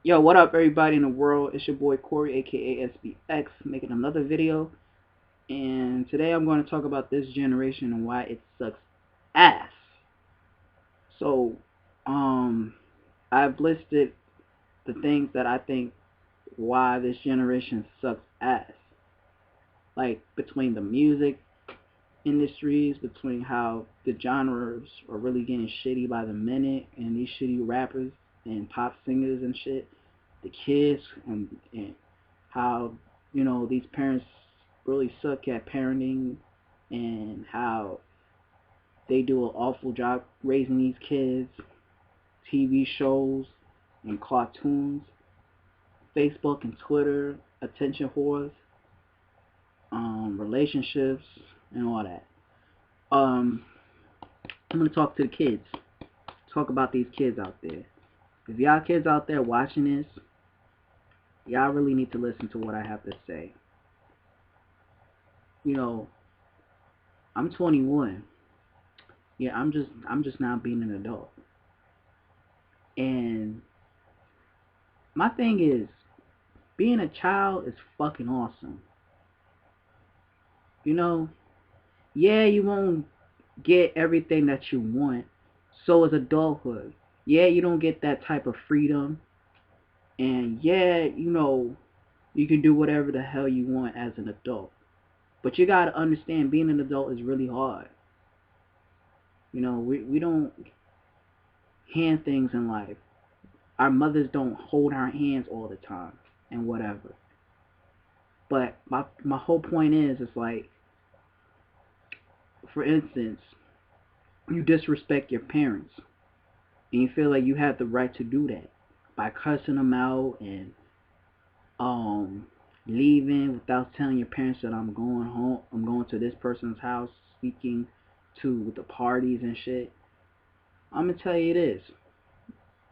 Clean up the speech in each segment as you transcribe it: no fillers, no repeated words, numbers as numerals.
Yo, what up, everybody in the world? It's your boy Corey, aka SBX, making another video. And today I'm going to talk about this generation and why it sucks ass. So, um, I've listed the things that I think why this generation sucks ass. Like between the music industries, between how the genres are really getting shitty by the minute, and these shitty rappers and pop singers and shit, the kids and how these parents really suck at parenting, and how they do an awful job raising these kids, TV shows and cartoons, Facebook and Twitter, attention whores, relationships, and all that. Um, I'm gonna talk to the kids. Talk about these kids out there. If y'all kids out there watching this, y'all really need to listen to what I have to say. You know, I'm 21. Yeah, I'm just now being an adult. And my thing is, being a child is fucking awesome. You know, yeah, you won't get everything that you want. So is adulthood. Yeah, you don't get that type of freedom. And yeah, you can do whatever the hell you want as an adult. But you gotta understand, being an adult is really hard. We don't hand things in life. Our mothers don't hold our hands all the time and whatever. But my whole point is, it's like, for instance, you disrespect your parents, and you feel like you have the right to do that by cussing them out and um leaving without telling your parents that I'm going home, I'm going to this person's house, speaking to the parties and shit. I'm gonna tell you this: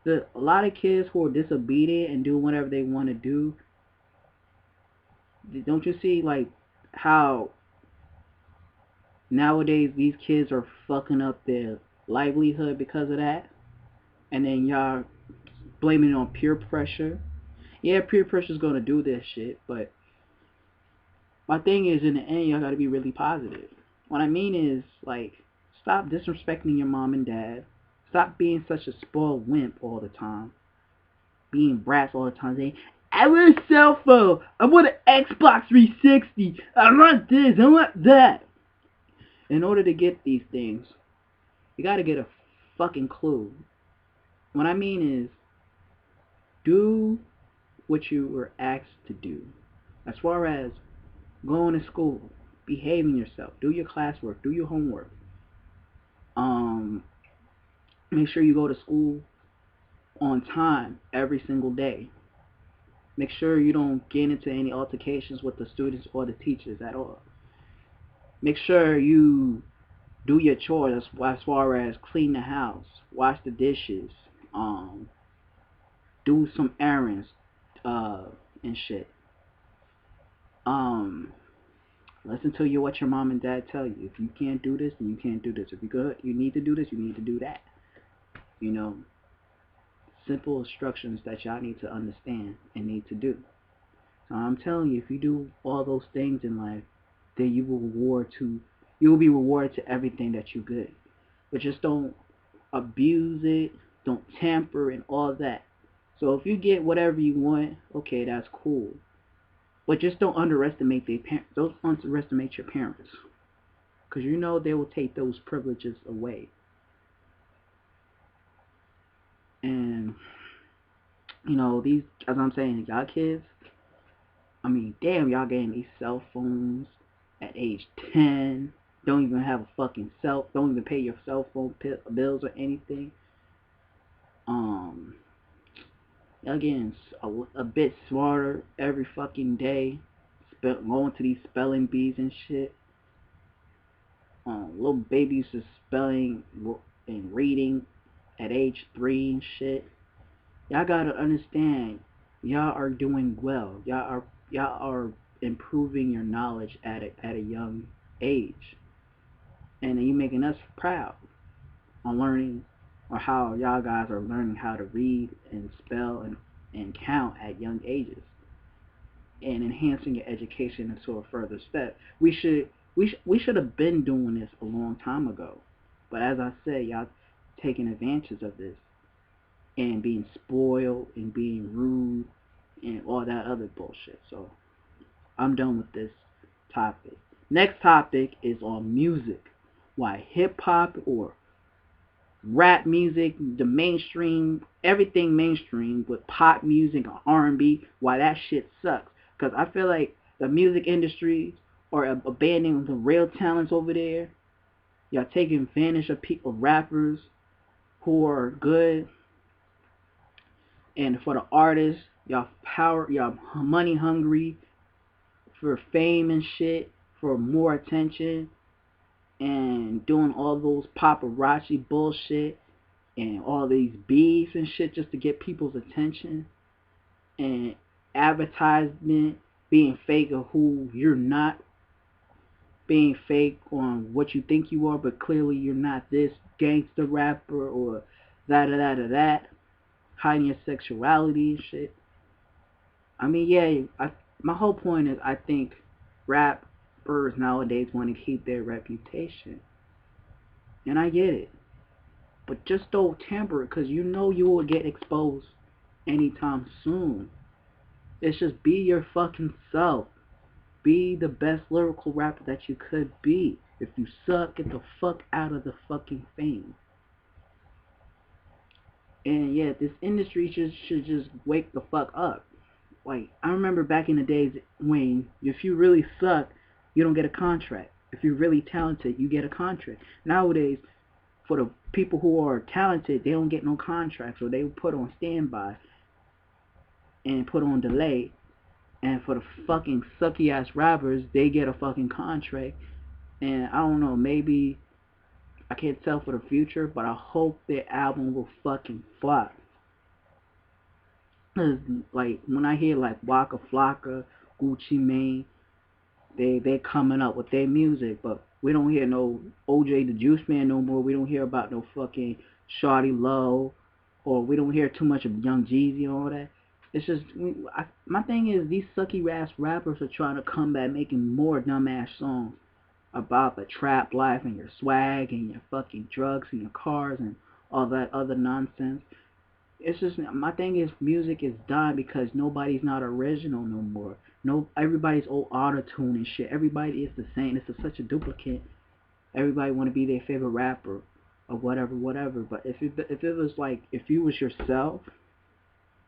a lot of kids who are disobedient and do whatever they want to do. Don't you see, like, how nowadays these kids are fucking up their livelihood because of that? And then y'all blaming it on peer pressure. Yeah, peer pressure's gonna do this shit, but my thing is, in the end, y'all gotta be really positive. What I mean is, like, stop disrespecting your mom and dad. Stop being such a spoiled wimp all the time. Being brats all the time, saying, I want a cell phone, I want an Xbox 360, I want this, I want that. In order to get these things, you gotta get a fucking clue. What I mean is, do what you were asked to do. As far as going to school, behaving yourself, do your classwork, do your homework. Um, Make sure you go to school on time every single day. Make sure you don't get into any altercations with the students or the teachers at all. Make sure you do your chores as far as clean the house, wash the dishes, um, do some errands, uh, and shit. Um, Listen to what your mom and dad tell you. If you can't do this, then you can't do this. If you need to do this, you need to do that. You know, simple instructions that y'all need to understand and need to do. So I'm telling you, if you do all those things in life, then you will be rewarded to everything that you good. But just don't abuse it, don't tamper and all that. So if you get whatever you want, okay, that's cool. But just don't underestimate their parents. Don't underestimate your parents, because they will take those privileges away. And these, as I'm saying, y'all kids. I mean, damn, y'all getting these cell phones at age 10. Don't even have a fucking cell. Don't even pay your cell phone bills or anything. Um, y'all getting a bit smarter every fucking day. Going to these spelling bees and shit. Little babies is spelling and reading at age 3 and shit. Y'all gotta understand, y'all are doing well. Y'all are improving your knowledge at a young age, and you making us proud on learning, or how y'all guys are learning how to read and spell and and count at young ages, and enhancing your education into a further step. We should have been doing this a long time ago, but as I said, y'all taking advantage of this and being spoiled and being rude and all that other bullshit. So I'm done with this topic. Next topic is on music. Why hip hop or rap music, the mainstream, everything mainstream with pop music or R&B, why that shit sucks. Because I feel like the music industry are abandoning the real talents over there. Y'all taking advantage of people, rappers who are good, and for the artists, y'all money hungry for fame and shit, for more attention, and doing all those paparazzi bullshit and all these beefs and shit just to get people's attention, and advertisement being fake of who you're not, being fake on what you think you are, but clearly you're not this gangster rapper or that, hiding your sexuality and shit. I mean, yeah, my whole point is I think rappers nowadays want to keep their reputation, and I get it. But just don't tamper it, because you know you will get exposed anytime soon. It's just be your fucking self. Be the best lyrical rapper that you could be. If you suck, get the fuck out of the fucking fame. And yeah, this industry should just wake the fuck up. Like, I remember back in the days when if you really suck, you don't get a contract. If you're really talented, you get a contract. Nowadays, for the people who are talented, they don't get no contracts, or they put on standby and put on delay. And for the fucking sucky ass rappers, they get a fucking contract. And I don't know, maybe I can't tell for the future, but I hope their album will fucking flop. 'Cause, like, when I hear like Waka Flocka, Gucci Mane, they coming up with their music, but we don't hear no OJ the Juice Man no more. We don't hear about no fucking Shawty Low, or we don't hear too much of Young Jeezy and all that. It's just my thing is these sucky ass rappers are trying to come back making more dumbass songs about the trap life and your swag and your fucking drugs and your cars and all that other nonsense. It's just my thing is music is dying because nobody's not original no more. No, everybody's old auto tune and shit. Everybody is the same. Such a duplicate. Everybody want to be their favorite rapper or whatever. But if it was like if you was yourself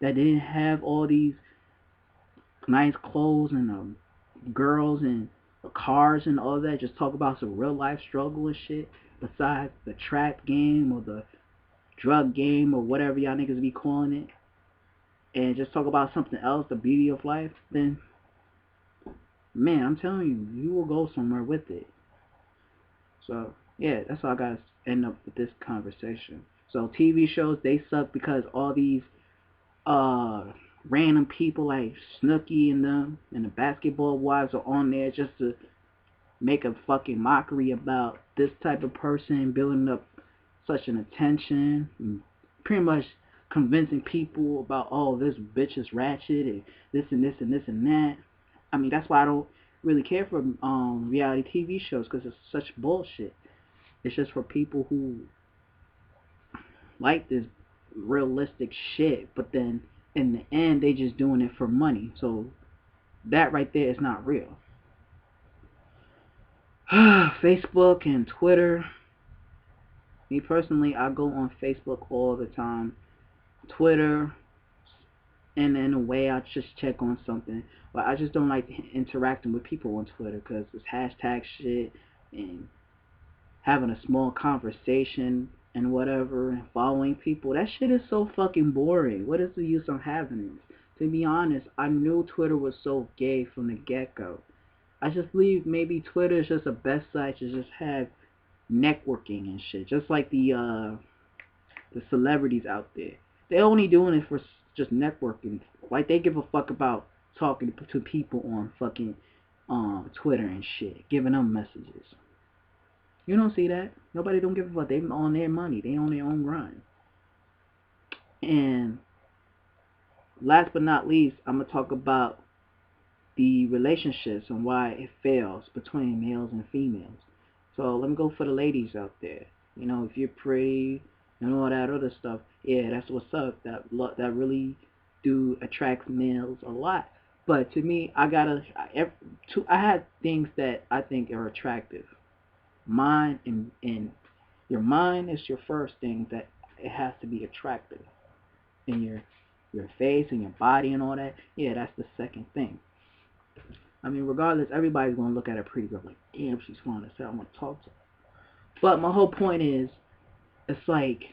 that didn't have all these nice clothes and girls and cars and all that, just talk about some real life struggle and shit besides the trap game or the drug game or whatever y'all niggas be calling it, and just talk about something else, the beauty of life, then man, I'm telling you, you will go somewhere with it. So yeah, that's all I gotta end up with this conversation. So TV shows, they suck because all these uh random people like Snooki and them and the Basketball Wives are on there just to make a fucking mockery about this type of person, building up such an attention, and pretty much convincing people about, oh, this bitch is ratchet and this and this and this and that. I mean, that's why I don't really care for reality TV shows, because it's such bullshit. It's just for people who like this realistic shit, but then in the end they just doing it for money. So that right there is not real. Facebook and Twitter. Me personally, I go on Facebook all the time. Twitter, and in a way, I just check on something. But I just don't like interacting with people on Twitter because it's hashtag shit and having a small conversation and whatever and following people. That shit is so fucking boring. What is the use of having it? To be honest, I knew Twitter was so gay from the get-go. I just believe maybe Twitter is just the best site to just have networking and shit. Just like the celebrities out there. They're only doing it for just networking. Like they give a fuck about talking to people on fucking Twitter and shit, giving them messages. You don't see that. Nobody don't give a fuck. They on their money. They on their own grind. And last but not least, I'm gonna talk about the relationships and why it fails between males and females. So let me go for the ladies out there. You know, if you're pretty and all that other stuff, yeah, that's what's up. That really do attract males a lot. But to me, I had things that I think are attractive. Mind and your mind is your first thing that it has to be attractive. And your face and your body and all that, yeah, that's the second thing. I mean, regardless, everybody's gonna look at a pretty girl like, damn, she's fine as hell. I want to talk to her. But my whole point is, it's like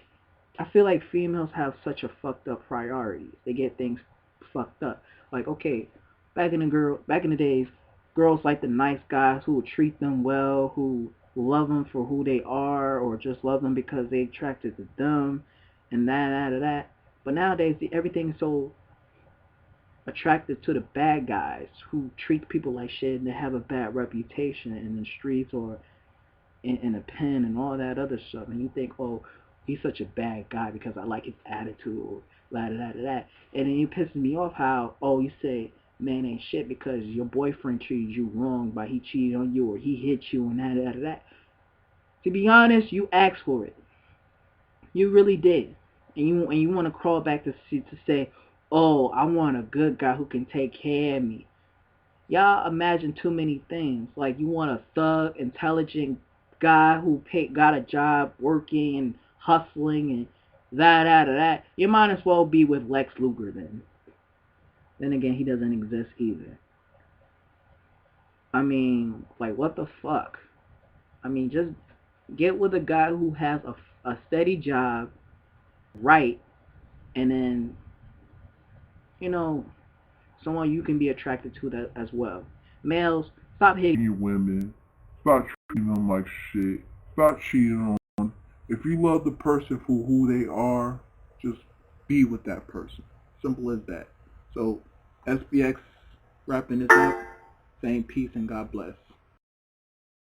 I feel like females have such a fucked up priorities. They get things fucked up. Like, okay, back in the days, girls like the nice guys who would treat them well, who love them for who they are, or just love them because they attracted to them, and that. But nowadays, everything's so attracted to the bad guys who treat people like shit and they have a bad reputation in the streets or in a pen and all that other stuff. And you think, oh, he's such a bad guy because I like his attitude or la da da da da. And then you pisses me off how, oh, you say man ain't shit because your boyfriend treated you wrong by he cheated on you or he hit you and that da da da. To be honest, you asked for it. You really did. And you want to crawl back to say, oh, I want a good guy who can take care of me. Y'all imagine too many things. Like you want a thug, intelligent guy who got a job working and hustling and that. You might as well be with Lex Luger then. Then again, he doesn't exist either. I mean, like what the fuck? I mean, just get with a guy who has a steady job, right, and then you know someone you can be attracted to that as well. Males, stop hitting You women. Stop treating them like shit. Stop cheating on them. If you love the person for who they are, just be with that person. Simple as that. So, SBX wrapping this up, saying peace and God bless.